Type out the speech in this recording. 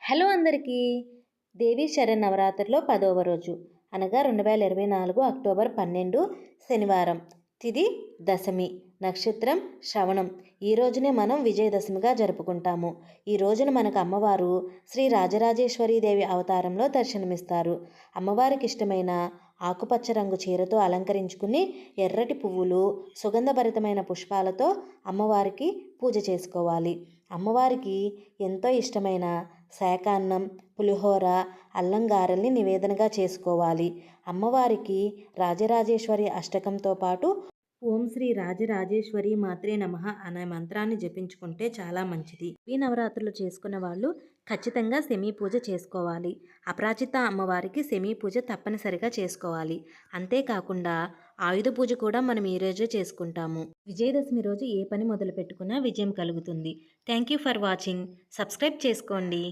Hello అందరికీ! దేవీ శరన్నవరాత్రిలో 10వ రోజు అనగా 2024 అక్టోబర్ 12 శనివారం. తిథి దశమి, నక్షత్రం శ్రవణం. ఈ రోజునే మనం విజయదశమిగా జరుపుకుంటాము. ఈ రోజున మనకు అమ్మవారు శ్రీ రాజరాజేశ్వరీదేవి అవతారంలో దర్శనమిస్తారు. అమ్మవారికి ఇష్టమైన ఆకుపచ్చ రంగు చీరతో అలంకరించుకుని ఎర్రటి పువ్వులు, సుగంధభరితమైన పుష్పాలతో అమ్మవారికి పూజ చేసుకోవాలి. అమ్మవారికి ఎంతో ఇష్టమైన శాకాన్నం, పులిహోర, అల్లం గారెల్ని నివేదనగా చేసుకోవాలి. అమ్మవారికి రాజరాజేశ్వరి అష్టకంతో పాటు ఓం శ్రీ రాజరాజేశ్వరి మాత్రే నమః అనే మంత్రాన్ని జపించుకుంటే చాలా మంచిది. ఈ నవరాత్రులు చేసుకున్న వాళ్ళు ఖచ్చితంగా శమీ పూజ చేసుకోవాలి. అపరాజిత అమ్మవారికి శమీ పూజ తప్పనిసరిగా చేసుకోవాలి. అంతేకాకుండా ఆయుధ పూజ కూడా మనం ఈ రోజే చేసుకుంటాము. విజయదశమి రోజు ఏ పని మొదలు పెట్టుకున్నా విజయం కలుగుతుంది. Thank you for watching. Subscribe చేసుకోండి.